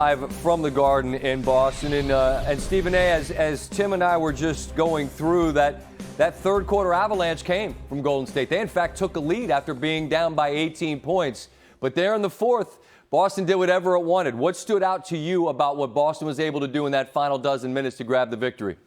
Live from the Garden in Boston. And Stephen A., as Tim and I were just going through that third quarter avalanche came from Golden State. They, in fact, took a lead after being down by 18 points. But there in the fourth, Boston did whatever it wanted. What stood out to you about what Boston was able to do in that final dozen minutes to grab the victory?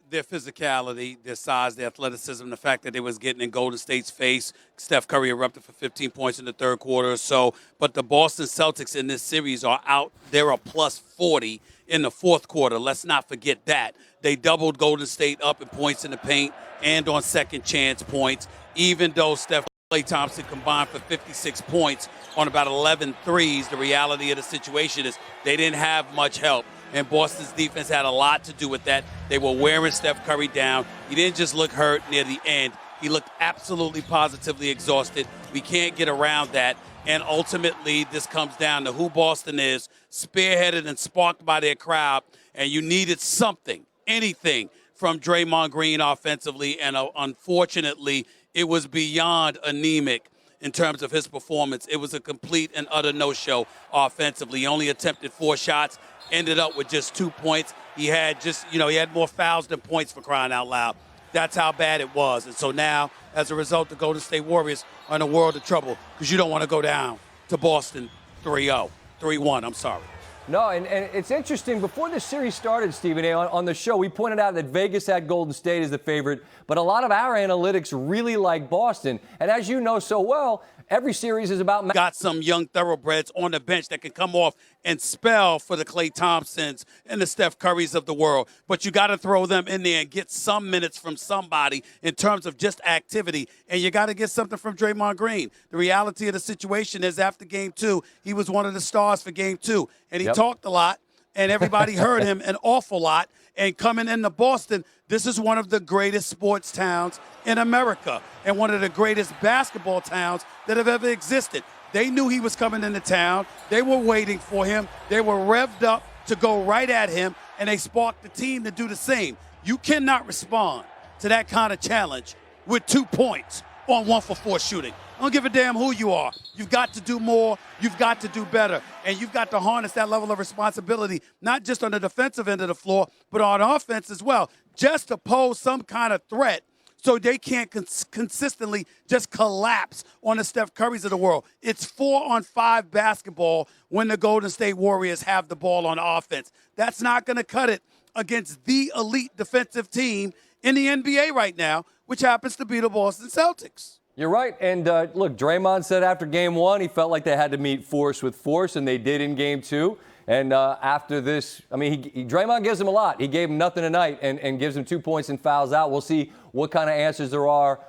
Their physicality, their size, their athleticism, the fact that they was getting in Golden State's face. Steph Curry erupted for 15 points in the third quarter or so. But the Boston Celtics in this series are out. They're a plus 40 in the fourth quarter. Let's not forget that. They doubled Golden State up in points in the paint and on second chance points, even though Steph and Klay Thompson combined for 56 points on about 11 threes. The reality of the situation is they didn't have much help. And Boston's defense had a lot to do with that. They were wearing Steph Curry down. He didn't just look hurt near the end. He looked absolutely positively exhausted. We can't get around that. And ultimately, this comes down to who Boston is, spearheaded and sparked by their crowd. And you needed something, anything, from Draymond Green offensively. And unfortunately, it was beyond anemic in terms of his performance. It was a complete and utter no-show offensively. He only attempted 4 shots. Ended up with just 2 points. He had he had more fouls than points, for crying out loud. That's how bad it was. And so now, as a result, the Golden State Warriors are in a world of trouble because you don't want to go down to Boston 3-0, 3-1, I'm sorry. No, and it's interesting. Before the series started, Stephen A., on the show, we pointed out that Vegas had Golden State as the favorite, but a lot of our analytics really like Boston. And as you know so well, every series is about... Got some young thoroughbreds on the bench that can come off and spell for the Klay Thompsons and the Steph Currys of the world. But you got to throw them in there and get some minutes from somebody in terms of just activity. And you got to get something from Draymond Green. The reality of the situation is after Game 2, he was one of the stars for Game 2. And he talked a lot, and everybody heard him an awful lot. And coming into Boston, this is one of the greatest sports towns in America and one of the greatest basketball towns that have ever existed. They knew he was coming into town. They were waiting for him. They were revved up to go right at him, and they sparked the team to do the same. You cannot respond to that kind of challenge with 2 points on 1-for-4 shooting. I don't give a damn who you are. You've got to do more. You've got to do better. And you've got to harness that level of responsibility, not just on the defensive end of the floor, but on offense as well, just to pose some kind of threat so they can't consistently just collapse on the Steph Currys of the world. It's 4-on-5 basketball when the Golden State Warriors have the ball on offense. That's not going to cut it against the elite defensive team in the NBA right now, which happens to be the Boston Celtics. You're right. And look, Draymond said after Game 1, he felt like they had to meet force with force, and they did in Game 2. And after this, I mean, Draymond gives him a lot. He gave him nothing tonight and gives him 2 points and fouls out. We'll see what kind of answers there are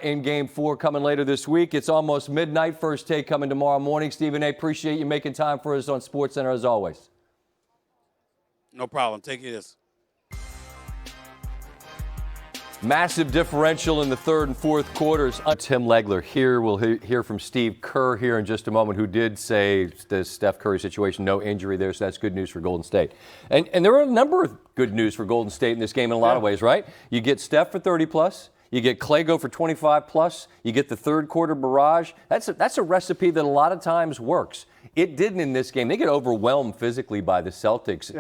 in Game 4 coming later this week. It's almost midnight. First take coming tomorrow morning. Stephen A., appreciate you making time for us on SportsCenter as always. No problem. Take it easy. Massive differential in the third and fourth quarters. Tim Legler here. We'll hear from Steve Kerr here in just a moment, who did say the Steph Curry situation, no injury there, so that's good news for Golden State. And there are a number of good news for Golden State in this game in a lot of ways, right? You get Steph for 30-plus. You get Klay go for 25-plus. You get the third quarter barrage. That's a recipe that a lot of times works. It didn't in this game. They get overwhelmed physically by the Celtics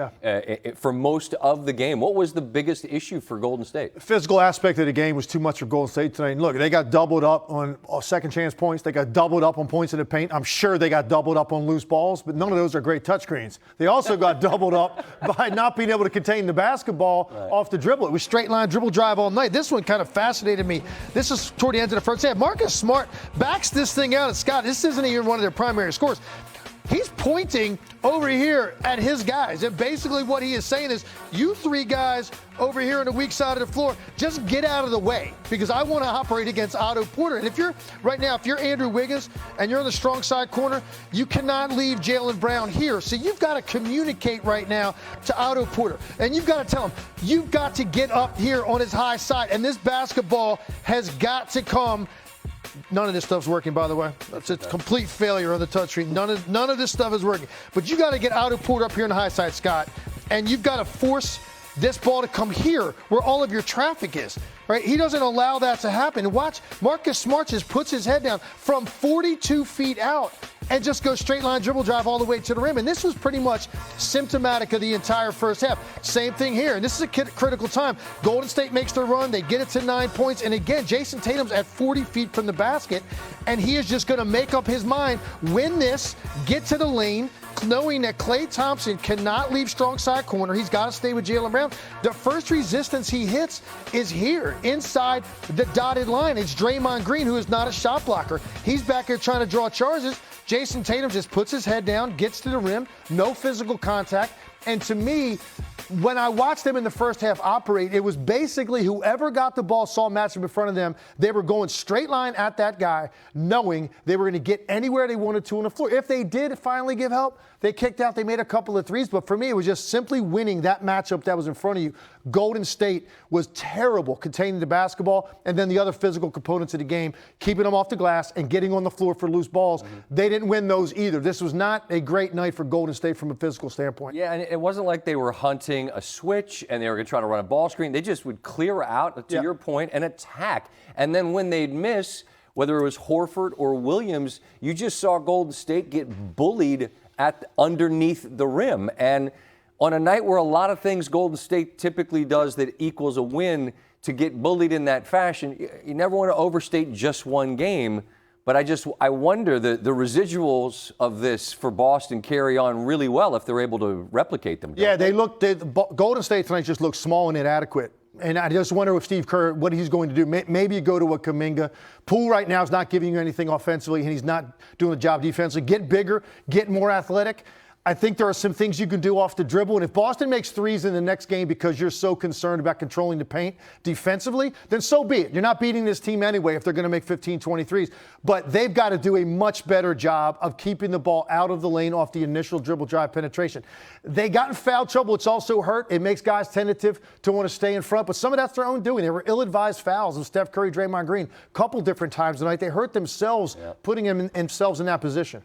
for most of the game. What was the biggest issue for Golden State? The physical aspect of the game was too much for Golden State tonight. And look, they got doubled up on second chance points. They got doubled up on points in the paint. I'm sure they got doubled up on loose balls, but none of those are great touchscreens. They also got doubled up by not being able to contain the basketball off the dribble. It was straight line dribble drive all night. This one kind of fascinated me. This is toward the end of the first half. Marcus Smart backs this thing out at Scott. This isn't even one of their primary scores. He's pointing over here at his guys. And basically what he is saying is, you three guys over here on the weak side of the floor, just get out of the way because I want to operate against Otto Porter. And if you're Andrew Wiggins and you're on the strong side corner, you cannot leave Jaylen Brown here. So you've got to communicate right now to Otto Porter. And you've got to tell him, you've got to get up here on his high side. And this basketball has got to come. None of this stuff's working, by the way. That's a complete failure on the touchscreen. None of this stuff is working. But you got to get Otto Porter up here on the high side, Scott, and you've got to force this ball to come here where all of your traffic is. Right? He doesn't allow that to happen. Watch, Marcus Smart just puts his head down from 42 feet out. and just go straight line dribble drive all the way to the rim. And this was pretty much symptomatic of the entire first half. Same thing here. And this is a critical time. Golden State makes their run. They get it to 9 points. And again, Jason Tatum's at 40 feet from the basket, and he is just going to make up his mind, win this, get to the lane, knowing that Klay Thompson cannot leave strong side corner. He's got to stay with Jaylen Brown. The first resistance he hits is here, inside the dotted line. It's Draymond Green, who is not a shot blocker. He's back here trying to draw charges. Jason Tatum just puts his head down, gets to the rim, no physical contact. And to me, when I watched them in the first half operate, it was basically whoever got the ball, saw a matchup in front of them, they were going straight line at that guy, knowing they were going to get anywhere they wanted to on the floor. If they did finally give help, they kicked out, they made a couple of threes. But for me, it was just simply winning that matchup that was in front of you. Golden State was terrible containing the basketball, and then the other physical components of the game, keeping them off the glass and getting on the floor for loose balls. They didn't win those either. This was not a great night for Golden State from a physical standpoint. Yeah, and it wasn't like they were hunting a switch and they were going to try to run a ball screen. They just would clear out, to your point, and attack. And then when they'd miss, whether it was Horford or Williams, you just saw Golden State get bullied at underneath the rim. And on a night where a lot of things Golden State typically does that equals a win, to get bullied in that fashion, you never want to overstate just one game. But I wonder the residuals of this for Boston carry on really well if they're able to replicate them. Yeah, Golden State tonight just looked small and inadequate. And I just wonder with Steve Kerr what he's going to do. Maybe you go to a Kuminga. Poole right now is not giving you anything offensively, and he's not doing the job defensively. Get bigger, get more athletic. I think there are some things you can do off the dribble. And if Boston makes threes in the next game because you're so concerned about controlling the paint defensively, then so be it. You're not beating this team anyway if they're going to make 15, 20 threes. But they've got to do a much better job of keeping the ball out of the lane off the initial dribble drive penetration. They got in foul trouble. It's also hurt. It makes guys tentative to want to stay in front. But some of that's their own doing. They were ill-advised fouls of Steph Curry, Draymond Green a couple different times tonight. They hurt themselves putting themselves in that position.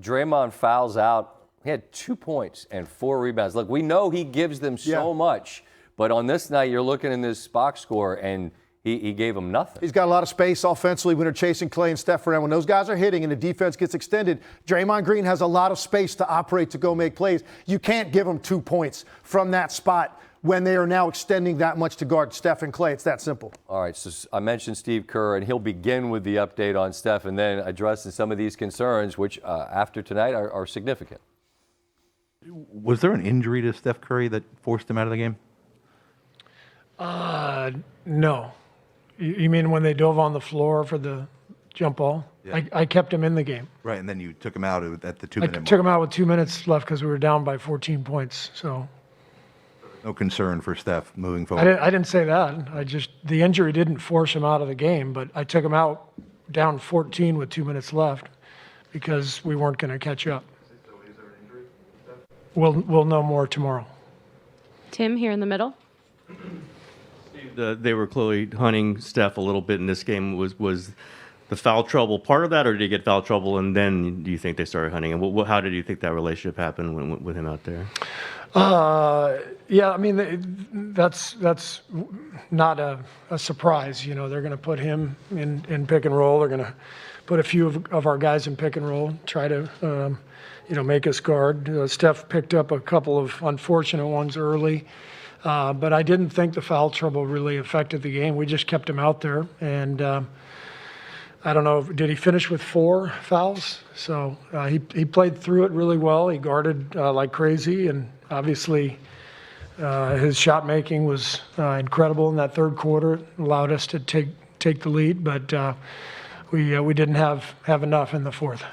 Draymond fouls out. He had 2 points and 4 rebounds. Look, we know he gives them so much, but on this night, you're looking in this box score, and he gave them nothing. He's got a lot of space offensively when they're chasing Klay and Steph around. When those guys are hitting and the defense gets extended, Draymond Green has a lot of space to operate to go make plays. You can't give him 2 points from that spot when they are now extending that much to guard Steph and Klay. It's that simple. All right, so I mentioned Steve Kerr, and he'll begin with the update on Steph and then addressing some of these concerns, which after tonight are significant. Was there an injury to Steph Curry that forced him out of the game? No. You mean when they dove on the floor for the jump ball? Yeah. I kept him in the game. Right, and then you took him out at the 2 I minute mark. took him out with 2 minutes left because we were down by 14 points. So No concern for Steph moving forward. I didn't say that. The injury didn't force him out of the game, but I took him out down 14 with 2 minutes left because we weren't going to catch up. So is there an injury? We'll know more tomorrow. Tim, here in the middle. They were clearly hunting Steph a little bit in this game. Was the foul trouble part of that, or did he get foul trouble and then do you think they started hunting? And how did you think that relationship happened with him out there? Yeah, I mean, that's not a surprise. You know, they're going to put him in pick and roll. They're going to put a few of our guys in pick and roll, try to, make us guard. Steph picked up a couple of unfortunate ones early, but I didn't think the foul trouble really affected the game. We just kept him out there, and I don't know, did he finish with 4 fouls? So he played through it really well. He guarded like crazy, and obviously his shot making was incredible in that third quarter. It allowed us to take the lead, but we didn't have enough in the fourth.